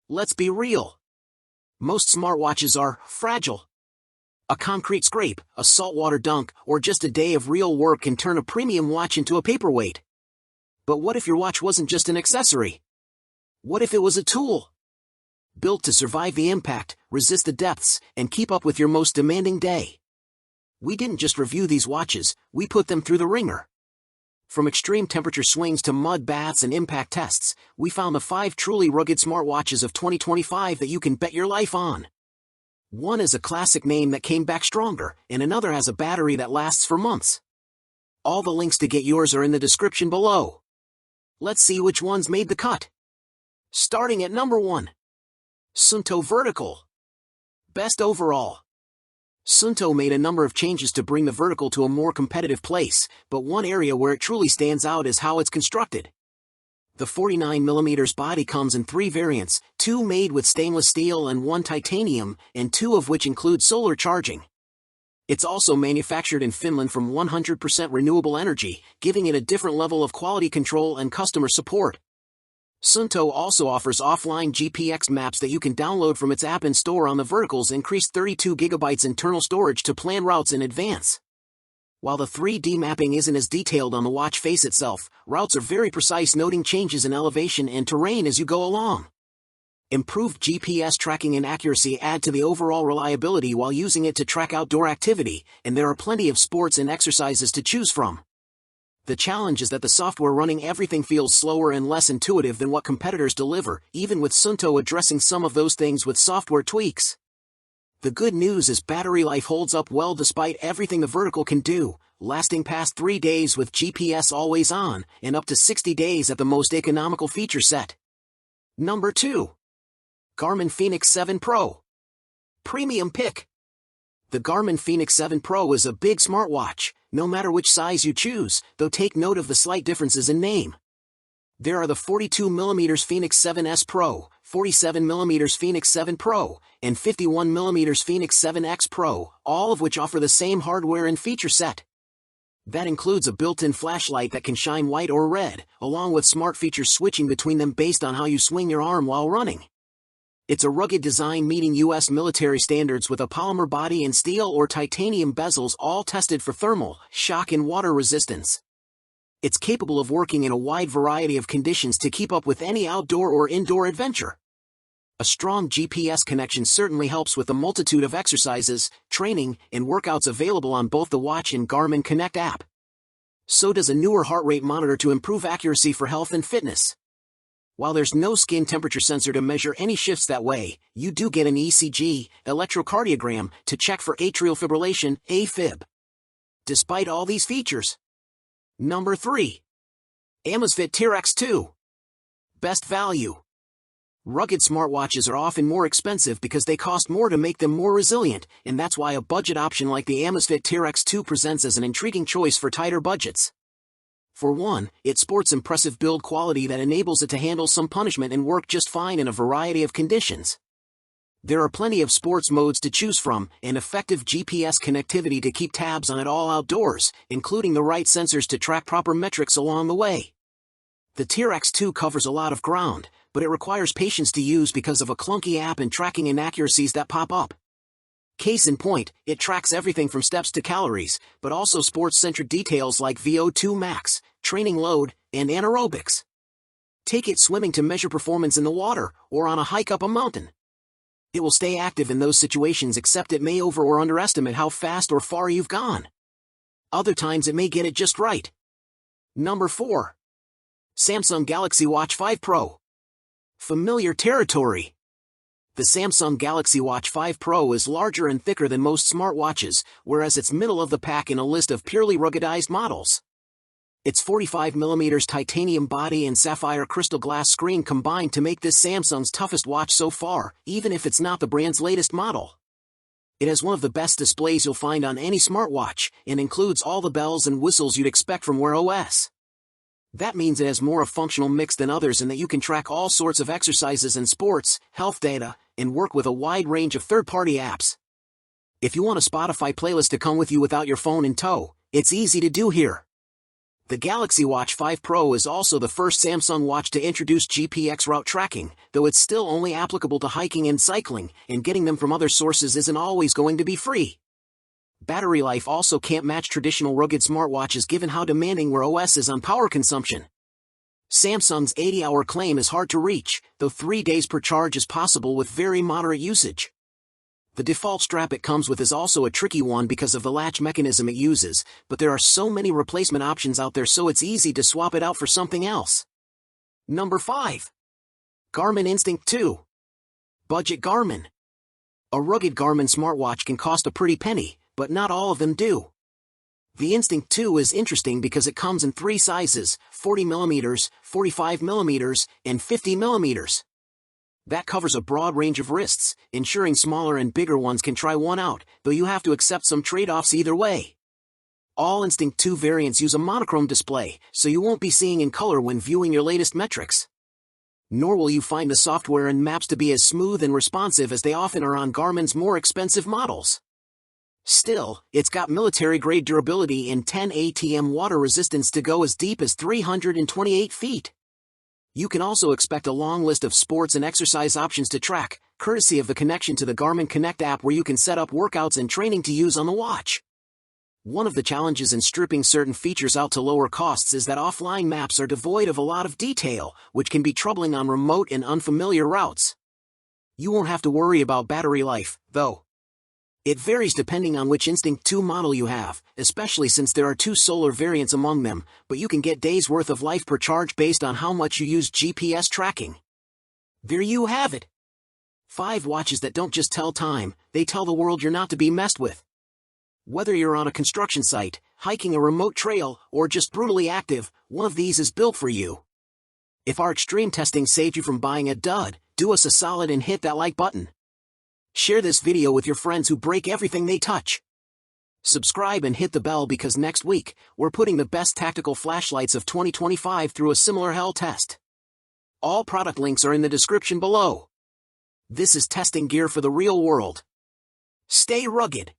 Let's be real. Most smartwatches are fragile. A concrete scrape, a saltwater dunk, or just a day of real work can turn a premium watch into a paperweight. But what if your watch wasn't just an accessory? What if it was a tool? Built to survive the impact, resist the depths, and keep up with your most demanding day. We didn't just review these watches, we put them through the ringer. From extreme temperature swings to mud baths and impact tests, we found the 5 truly rugged smartwatches of 2025 that you can bet your life on. One is a classic name that came back stronger, and another has a battery that lasts for months. All the links to get yours are in the description below. Let's see which ones made the cut. Starting at number 1. Suunto Vertical. Best overall. Suunto made a number of changes to bring the Vertical to a more competitive place, but one area where it truly stands out is how it's constructed. The 49mm body comes in 3 variants, 2 made with stainless steel and 1 titanium, and 2 of which include solar charging. It's also manufactured in Finland from 100% renewable energy, giving it a different level of quality control and customer support. Suunto also offers offline GPS maps that you can download from its app and store on the Vertical's increased 32GB internal storage to plan routes in advance. While the 3D mapping isn't as detailed on the watch face itself, routes are very precise, noting changes in elevation and terrain as you go along. Improved GPS tracking and accuracy add to the overall reliability while using it to track outdoor activity, and there are plenty of sports and exercises to choose from. The challenge is that the software running everything feels slower and less intuitive than what competitors deliver, even with Suunto addressing some of those things with software tweaks. The good news is battery life holds up well despite everything the Vertical can do, lasting past 3 days with GPS always on, and up to 60 days at the most economical feature set. Number 2. Garmin Fenix 7 Pro. Premium pick. The Garmin Fenix 7 Pro is a big smartwatch, no matter which size you choose, though take note of the slight differences in name. There are the 42mm Fenix 7S Pro, 47mm Fenix 7 Pro, and 51mm Fenix 7X Pro, all of which offer the same hardware and feature set. That includes a built-in flashlight that can shine white or red, along with smart features switching between them based on how you swing your arm while running. It's a rugged design meeting US military standards with a polymer body and steel or titanium bezels, all tested for thermal, shock and water resistance. It's capable of working in a wide variety of conditions to keep up with any outdoor or indoor adventure. A strong GPS connection certainly helps with the multitude of exercises, training, and workouts available on both the watch and Garmin Connect app. So does a newer heart rate monitor to improve accuracy for health and fitness. While there's no skin temperature sensor to measure any shifts that way, you do get an ECG, electrocardiogram, to check for atrial fibrillation, AFib. Despite all these features. Number 3. Amazfit T-Rex 2. Best value. Rugged smartwatches are often more expensive because they cost more to make them more resilient, and that's why a budget option like the Amazfit T-Rex 2 presents as an intriguing choice for tighter budgets. For one, it sports impressive build quality that enables it to handle some punishment and work just fine in a variety of conditions. There are plenty of sports modes to choose from, and effective GPS connectivity to keep tabs on it all outdoors, including the right sensors to track proper metrics along the way. The T-Rex 2 covers a lot of ground, but it requires patience to use because of a clunky app and tracking inaccuracies that pop up. Case in point, it tracks everything from steps to calories, but also sports-centric details like VO2 max, training load, and anaerobics. Take it swimming to measure performance in the water, or on a hike up a mountain. It will stay active in those situations, except it may over or underestimate how fast or far you've gone. Other times it may get it just right. Number 4. Samsung Galaxy Watch 5 Pro. Familiar territory. The Samsung Galaxy Watch 5 Pro is larger and thicker than most smartwatches, whereas it's middle of the pack in a list of purely ruggedized models. Its 45mm titanium body and sapphire crystal glass screen combine to make this Samsung's toughest watch so far, even if it's not the brand's latest model. It has one of the best displays you'll find on any smartwatch, and includes all the bells and whistles you'd expect from Wear OS. That means it has more of a functional mix than others in that you can track all sorts of exercises and sports, health data, and work with a wide range of third-party apps. If you want a Spotify playlist to come with you without your phone in tow, it's easy to do here. The Galaxy Watch 5 Pro is also the first Samsung watch to introduce GPX route tracking, though it's still only applicable to hiking and cycling, and getting them from other sources isn't always going to be free. Battery life also can't match traditional rugged smartwatches given how demanding Wear OS is on power consumption. Samsung's 80-hour claim is hard to reach, though 3 days per charge is possible with very moderate usage. The default strap it comes with is also a tricky one because of the latch mechanism it uses, but there are so many replacement options out there so it's easy to swap it out for something else. Number 5. Garmin Instinct 2. Budget Garmin. A rugged Garmin smartwatch can cost a pretty penny, but not all of them do. The Instinct 2 is interesting because it comes in 3 sizes, 40mm, 45mm, and 50mm. That covers a broad range of wrists, ensuring smaller and bigger ones can try one out, though you have to accept some trade-offs either way. All Instinct 2 variants use a monochrome display, so you won't be seeing in color when viewing your latest metrics. Nor will you find the software and maps to be as smooth and responsive as they often are on Garmin's more expensive models. Still, it's got military-grade durability and 10 ATM water resistance to go as deep as 328 feet. You can also expect a long list of sports and exercise options to track, courtesy of the connection to the Garmin Connect app where you can set up workouts and training to use on the watch. One of the challenges in stripping certain features out to lower costs is that offline maps are devoid of a lot of detail, which can be troubling on remote and unfamiliar routes. You won't have to worry about battery life, though. It varies depending on which Instinct 2 model you have, especially since there are 2 solar variants among them, but you can get days worth of life per charge based on how much you use GPS tracking. There you have it. 5 watches that don't just tell time, they tell the world you're not to be messed with. Whether you're on a construction site, hiking a remote trail, or just brutally active, one of these is built for you. If our extreme testing saved you from buying a dud, do us a solid and hit that like button. Share this video with your friends who break everything they touch. Subscribe and hit the bell because next week, we're putting the best tactical flashlights of 2025 through a similar hell test. All product links are in the description below. This is testing gear for the real world. Stay rugged.